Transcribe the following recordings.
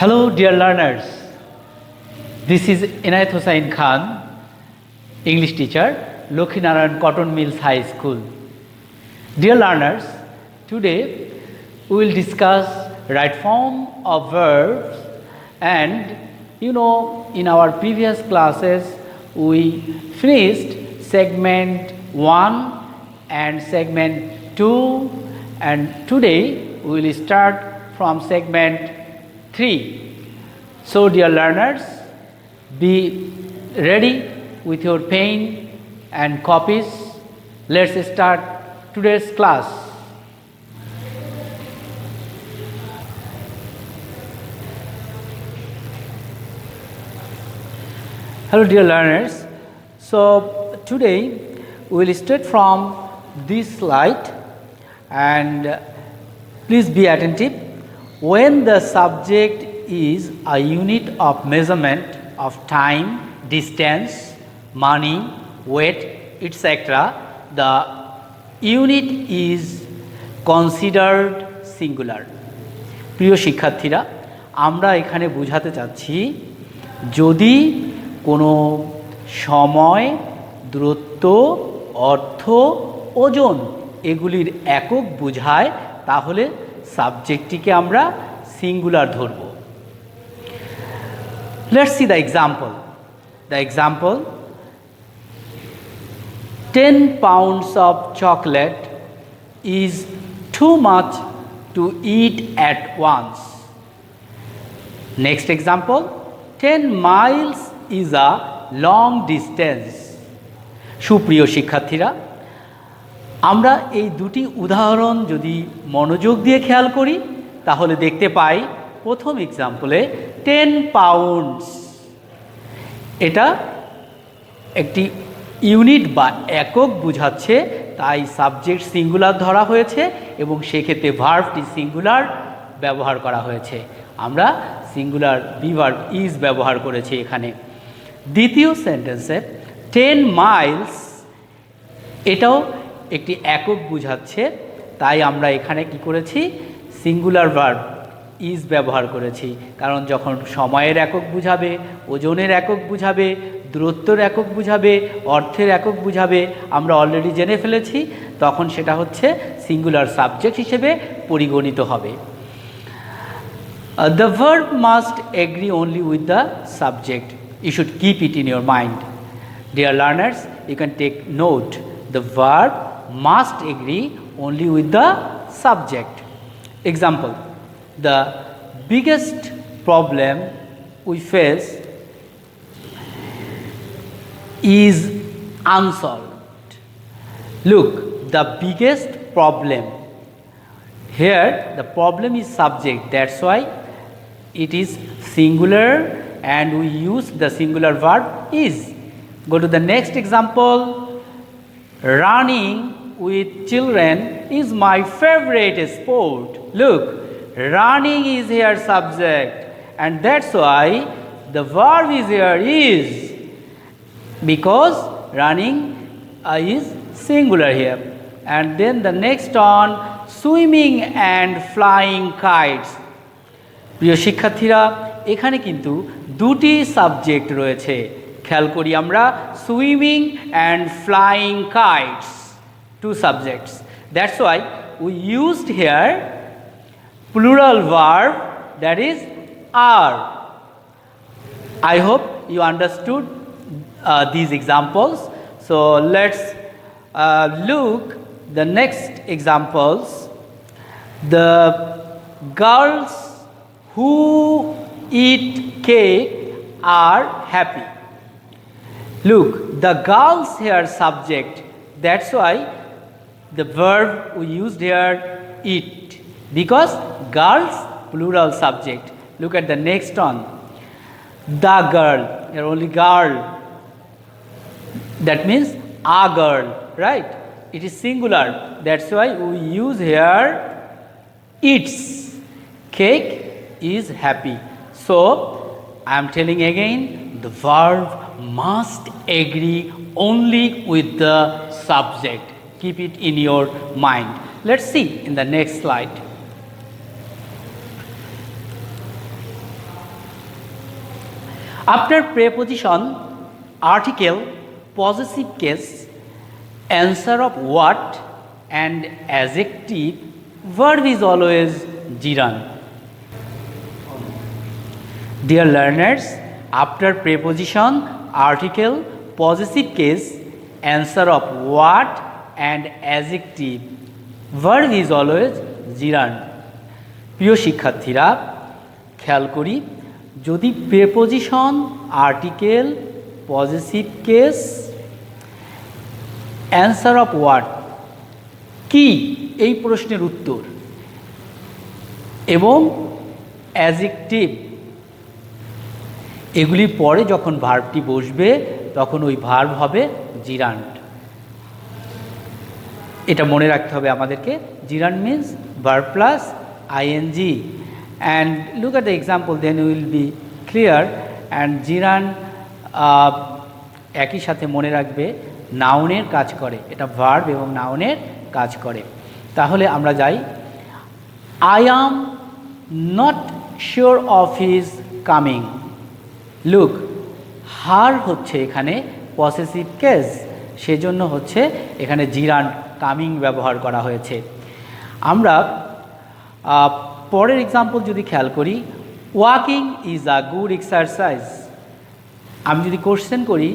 Hello, dear learners. This is Inayat Hossain Khan, English teacher, Lokhinarayan Cotton Mills High School. Dear learners, today we will discuss right form of verbs, and in our previous classes we finished segment 1 and segment 2, and today we will start from segment 3. So dear learners, be ready with your pen and copies. Let's start today's class. Hello dear learners. So today we will start from this slide, and please be attentive. When the subject is a unit of measurement of time, distance, money, weight, etc., the unit is considered singular. প্রিয় শিক্ষার্থীরা, আমরা এখানে বোঝাতে চাচ্ছি যদি কোনো সময়, দূরত্ব, অর্থ, ওজন এগুলির একক বোঝায় তাহলে সাবজেক্টটিকে আমরা সিঙ্গুলার ধরব। Let's see the example. The example: 10 pounds of chocolate is too much to eat at once. Next example: 10 miles is a long distance. সুপ্রিয় শিক্ষার্থীরা, আমরা এই দুটি উদাহরণ যদি মনোযোগ দিয়ে খেয়াল করি তাহলে দেখতে পাই প্রথম এক্সাম্পলে 10 পাউন্ডস, এটা একটি ইউনিট বা একক বোঝাচ্ছে, তাই সাবজেক্ট সিঙ্গুলার ধরা হয়েছে এবং সেক্ষেত্রে ভার্বটি সিঙ্গুলার ব্যবহার করা হয়েছে। আমরা সিঙ্গুলার বি ভার্ব ইজ ব্যবহার করেছি এখানে। দ্বিতীয় সেন্টেন্সে 10 মাইলস, এটাও একটি একক বোঝাচ্ছে, তাই আমরা এখানে কি করেছি, সিঙ্গুলার ভার্ব ইজ ব্যবহার করেছি। কারণ যখন সময়ের একক বুঝাবে, ওজনের একক বুঝাবে, দূরত্বের একক বুঝাবে, অর্থের একক বুঝাবে, আমরা অলরেডি জেনে ফেলেছি, তখন সেটা হচ্ছে সিঙ্গুলার সাবজেক্ট হিসেবে পরিগণিত হবে। The verb must agree only with the subject. You should keep it in your mind. Dear learners, you can take note. The verb must agree only with the subject. Example: the biggest problem we face is unsolved. Look, the biggest problem. Here the problem is subject, that's why it is singular and we use the singular verb is. Go to the next example. Running with children is my favorite sport. Look, running is here subject, and that's why the verb is here is, because running is singular here. And then the next on swimming and flying kites. প্রিয় শিক্ষার্থীরা, এখানে কিন্তু দুটি subject রয়েছে। খেয়াল করি আমরা, swimming and flying kites, two subjects. That's why we used here plural verb, that is are. I hope you understood these examples. So let's look the next examples. The girls who eat cake are happy. Look, the girls here subject, that's why the verb we used here eat, because girls plural subject. Look at the next one. The girl, here only girl, that means a girl, right? It is singular, that's why we use here eats. Cake is happy. So I am telling again, the verb must agree only with the subject. Keep it in your mind. Let's see in the next slide. After preposition, article, possessive case, answer of what and adjective, verb is always gerund. Dear learners, after preposition, article, possessive case, answer of what and adjective, verb is always gerund. প্রিয় শিক্ষার্থীরা, খেয়াল করি, যদি preposition, article, possessive case, answer of word কি এই প্রশ্নের উত্তর এবং অ্যাডজেক্টিভ এগুলির পরে যখন ভার্বটি বসবে তখন ওই ভার্ব হবে জিরান্ড। এটা মনে রাখতে হবে আমাদেরকে। Gerund means verb plus ING. And look at the example, then will be clear. And gerund একই সাথে মনে রাখবে নাউনের কাজ করে, এটা ভার্ব এবং নাউনের কাজ করে। তাহলে আমরা যাই। I am not sure of his coming. Look, her হচ্ছে এখানে পসেসিভ কেস, সেজন্য হচ্ছে এখানে জিরান্ড কামিং ব্যবহার করা হয়েছে। আমরা পরের এক্সাম্পল যদি খেয়াল করি, walking is a good exercise. আমি যদি কোশ্চেন করি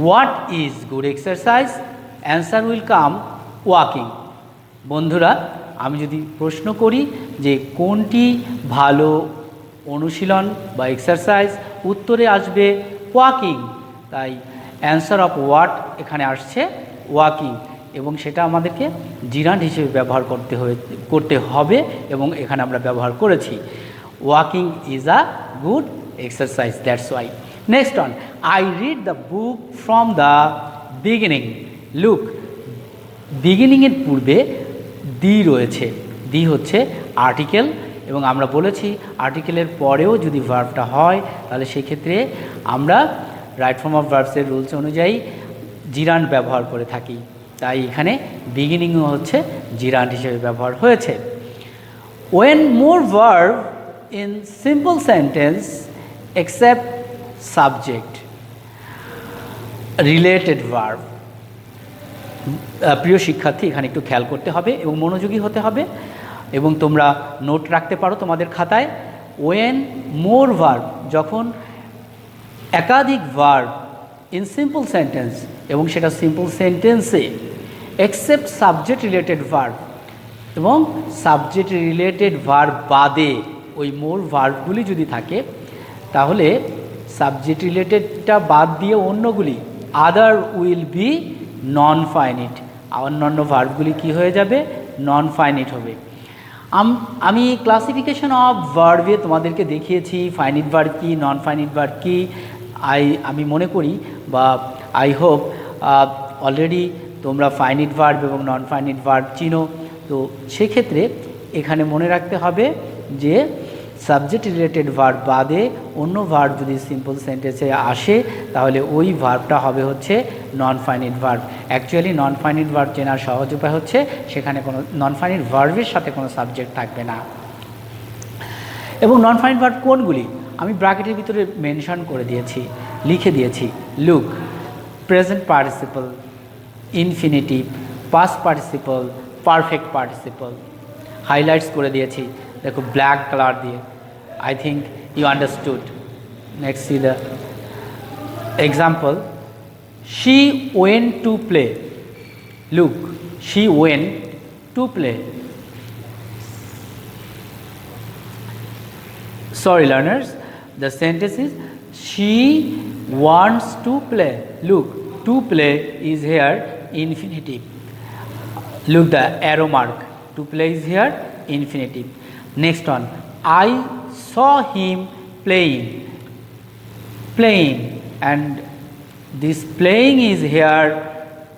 what is good exercise, answer will come walking. বন্ধুরা, আমি যদি প্রশ্ন করি যে কোনটি ভালো অনুশীলন বা এক্সারসাইজ, উত্তরে আসবে ওয়াকিং। তাই অ্যান্সার অফ হোয়াট এখানে আসছে ওয়াকিং, এবং সেটা আমাদেরকে জিরান্ড হিসেবে ব্যবহার করতে হবে এবং এখানে আমরা ব্যবহার করেছি। Walking is a good exercise, that's why. Next on, I read the book from the beginning. Look, বিগিনিংয়ের পূর্বে দি রয়েছে। দি হচ্ছে আর্টিকেল, এবং আমরা বলেছি আর্টিকেলের পরেও যদি ভার্বটা হয় তাহলে সেক্ষেত্রে আমরা রাইট ফর্ম অফ ভার্বসের রুলস অনুযায়ী জিরান্ড ব্যবহার করে থাকি। তাই এখানে বিগিনিংও হচ্ছে জিরান্ড হিসেবে ব্যবহার হয়েছে। When more verb in simple sentence except subject related verb. প্রিয় শিক্ষার্থী, এখানে একটু খেয়াল করতে হবে এবং মনোযোগী হতে হবে, এবং তোমরা নোট রাখতে পারো তোমাদের খাতায়। ওয়েন মোর ভার্ব, যখন একাধিক ভার্ব ইন সিম্পল সেন্টেন্স, এবং সেটা সিম্পল সেন্টেন্সে, এক্সেপ্ট সাবজেক্ট রিলেটেড ভার্ব, এবং সাবজেক্ট রিলেটেড ভার্ব বাদে ওই মোর ভার্বগুলি যদি থাকে, তাহলে সাবজেক্ট রিলেটেডটা বাদ দিয়ে অন্যগুলি, other will be non finite. অন্যান্য ভার্বগুলি কি হয়ে যাবে? নন ফাইনিট হবে। আমি ক্লাসিফিকেশন অফ ভার্বে তোমাদেরকে দেখিয়েছি ফাইনিট ভার্ব কী, নন ফাইনিট ভার্ব কী। আমি মনে করি বা আই হোপ অলরেডি তোমরা ফাইনিট ভার্ব এবং নন ফাইনিট ভার্ব চিনো। তো সেক্ষেত্রে এখানে মনে রাখতে হবে যে সাবজেক্ট রিলেটেড ভার্ব বাদে অন্য ভার্ব যদি সিম্পল সেন্টেন্সে আসে তাহলে ওই ভার্বটা হবে হচ্ছে non finite verb. Actually non finite verb চেনার সহজ উপায় হচ্ছে সেখানে কোনো নন ফাইনিট ভার্বের সাথে কোনো সাবজেক্ট থাকবে না। এবং নন ফাইনিট ভার্ব কোনগুলি আমি ব্র্যাকেটের ভিতরে মেনশন করে দিয়েছি, লিখে দিয়েছি। Look, present participle, infinitive, past participle, perfect participle highlights করে দিয়েছি, দেখো ব্ল্যাক কালার দিয়ে। I think you understood. Next, see the example. She went to play. Look, she went to play. Sorry learners, the sentence is she wants to play. Look, to play is here infinitive. Look, the arrow mark, to play is here infinitive. Next one, I saw him playing, and this playing is here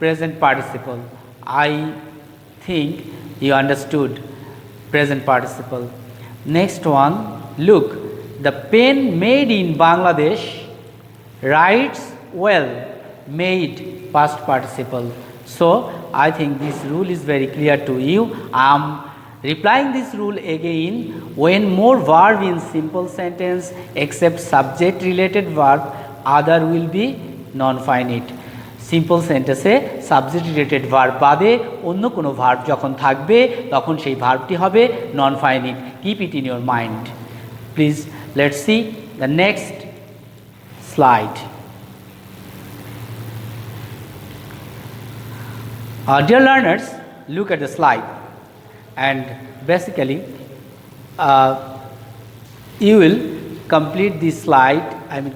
present participle. I think you understood present participle. Next one, look, the pen made in Bangladesh writes well, made past participle. So I think this rule is very clear to you. I am Replying this rule again, when more verb in simple sentence except subject related verb, other will be non-finite. Simple সেন্টেন্সে subject related verb বাদে অন্য কোনো verb যখন থাকবে তখন সেই ভার্বটি হবে non finite. Keep it in your mind. Please let's see the next slide. Dear learners, look at the slide, and basically you will complete this slide,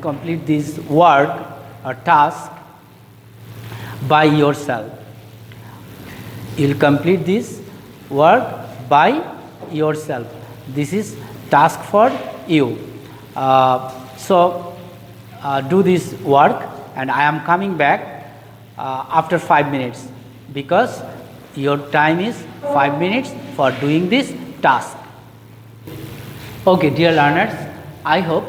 complete this work or task by yourself. You'll complete this work by yourself. This is task for you. So do this work, and I am coming back after 5 minutes, because your time is 5 minutes for doing this task. Okay, dear learners, I hope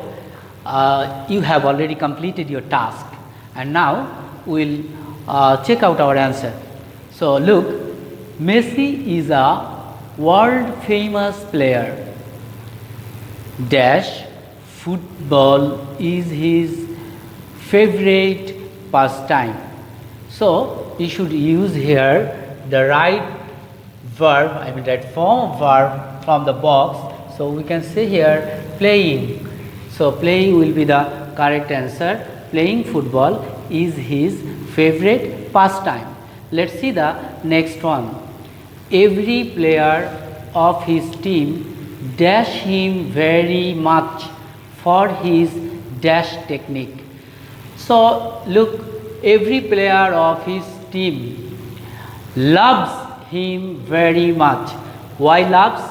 you have already completed your task, and now we'll check out our answer. So look, Messi is a world famous player. Dash football is his favorite pastime. So you should use here the right verb, right form of verb from the box. So we can say here playing. So playing will be the correct answer. Playing football is his favorite pastime. Let's see the next one. Every player of his team dash him very much for his dash technique. So look, every player of his team loves him very much. Why loves?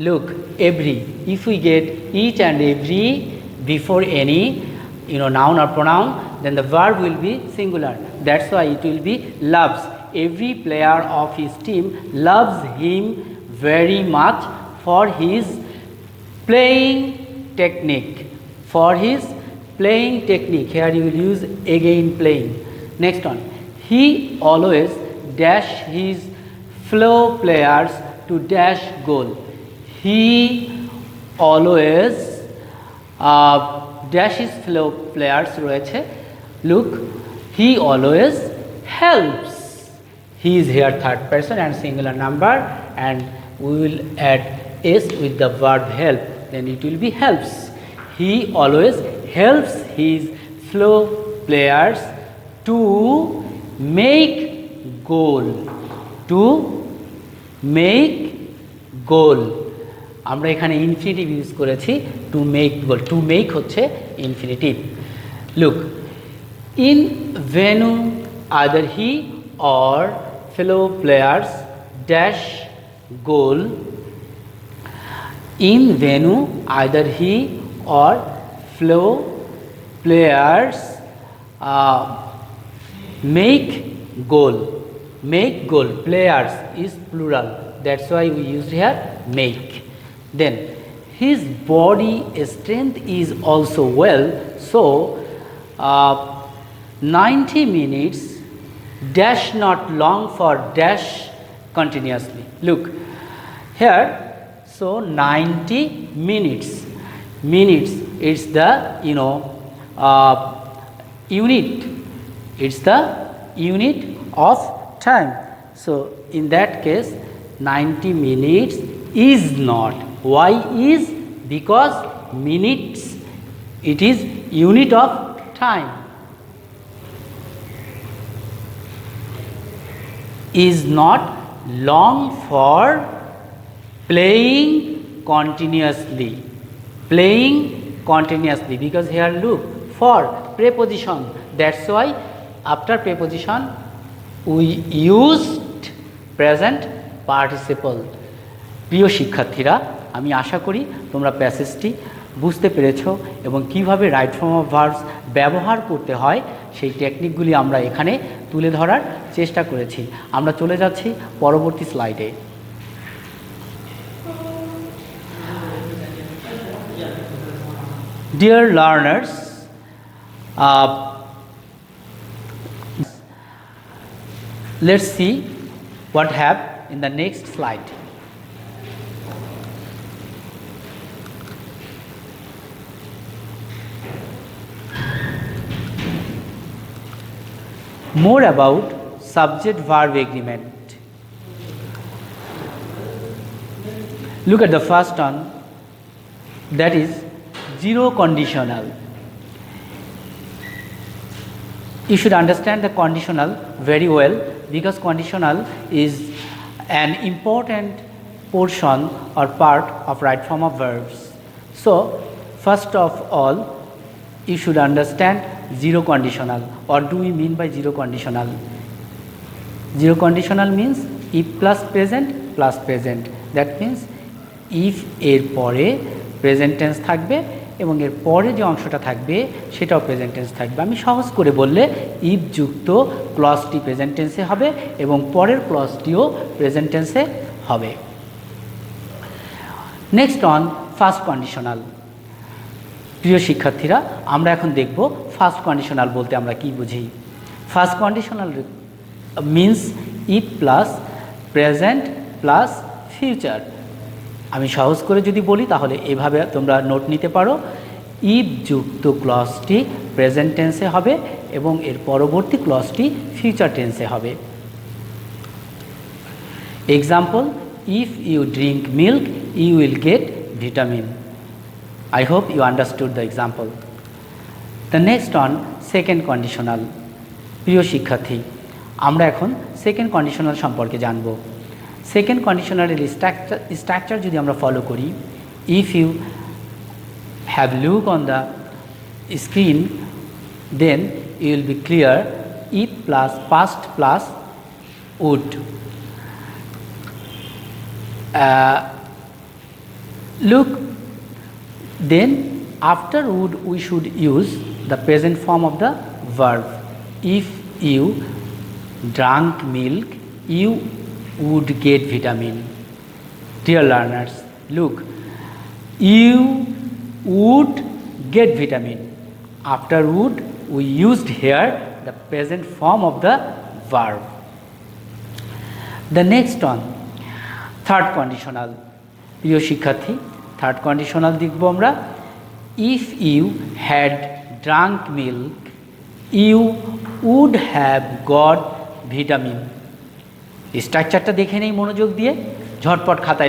Look, every. If we get each and every before any noun or pronoun, then the verb will be singular. That's why it will be loves. Every player of his team loves him very much for his playing technique. For his playing technique. Here you will use again playing. Next one. He always dash his fellow players to dash goal. He always dash his fellow players রয়েছে। Look, he always helps. He is here third person and singular number, and we will add s with the verb help, then it will be helps. He always helps his fellow players to make goal. To make goal. আমরা এখানে infinitive use করেছি to make goal. To make হচ্ছে infinitive. Look, in venue either he or fellow players dash goal. In venue either he or fellow players make goal. Make goal. Players is plural. That's why we used here make. Then his body strength is also well. So 90 minutes dash not long for dash continuously. Look here. So 90 minutes. Minutes. It's the unit. It's the unit of time. So in that case 90 minutes is not. Why is? Because minutes, it is unit of time. Is not long for playing continuously. Playing continuously, because here look, for preposition. That's why after preposition we used present participle. প্রিয় শিক্ষার্থীরা, আমি আশা করি তোমরা প্যাসেজটি বুঝতে পেরেছো এবং কিভাবে right form of verbs ব্যবহার করতে হয় সেই টেকনিকগুলি আমরা এখানে তুলে ধরার চেষ্টা করেছি। আমরা চলে যাচ্ছি পরবর্তী স্লাইডে। Dear learners, let's see what have in the next slide. More about subject verb agreement. Look at the first one, that is zero conditional. You should understand the conditional very well, because conditional is an important portion or part of right form of verbs. So first of all, you should understand zero conditional. What do we mean by zero conditional? Zero conditional means if plus present plus present. That means if এর পরে present tense থাকবে এবং এর পরে যে অংশটা থাকবে সেটাও প্রেজেন্ট টেন্স থাকবে। আমি সহজ করে বললে ইফ যুক্ত ক্লজটি প্রেজেন্ট টেন্সে হবে এবং পরের ক্লজটিও প্রেজেন্ট টেন্সে হবে। Next on first conditional. প্রিয় শিক্ষার্থীরা, আমরা এখন দেখব ফার্স্ট কন্ডিশনাল বলতে আমরা কি বুঝি। First conditional means if plus present plus future. আমি সহজ করে যদি বলি তাহলে এভাবে তোমরা নোট নিতে পারো। ইফ যুক্ত ক্লজটি প্রেজেন্ট টেন্সে হবে এবং এর পরবর্তী ক্লজটি ফিউচার টেন্সে হবে। Example, if you drink milk you will get vitamin. I hope you understood the example. The next one, second conditional. প্রিয় শিক্ষার্থী, আমরা এখন সেকেন্ড কন্ডিশনাল সম্পর্কে জানব। সেকেন্ড কন্ডিশনালের স্ট্রাকচার যদি আমরা ফলো করি, if you have look on the screen then you will be clear. If plus past plus would. Look, then after would we should use the present form of the verb. If you drank milk you would get vitamin. Dear learners, look, you would get vitamin. After would we used here the present form of the verb. The next one, third conditional. প্রিয় শিক্ষার্থী, third conditional দেখব আমরা। If you had drunk milk you would have got vitamin. স্ট্রাকচারটা দেখে নেই মনোযোগ দিয়ে, ঝটপট খাতায়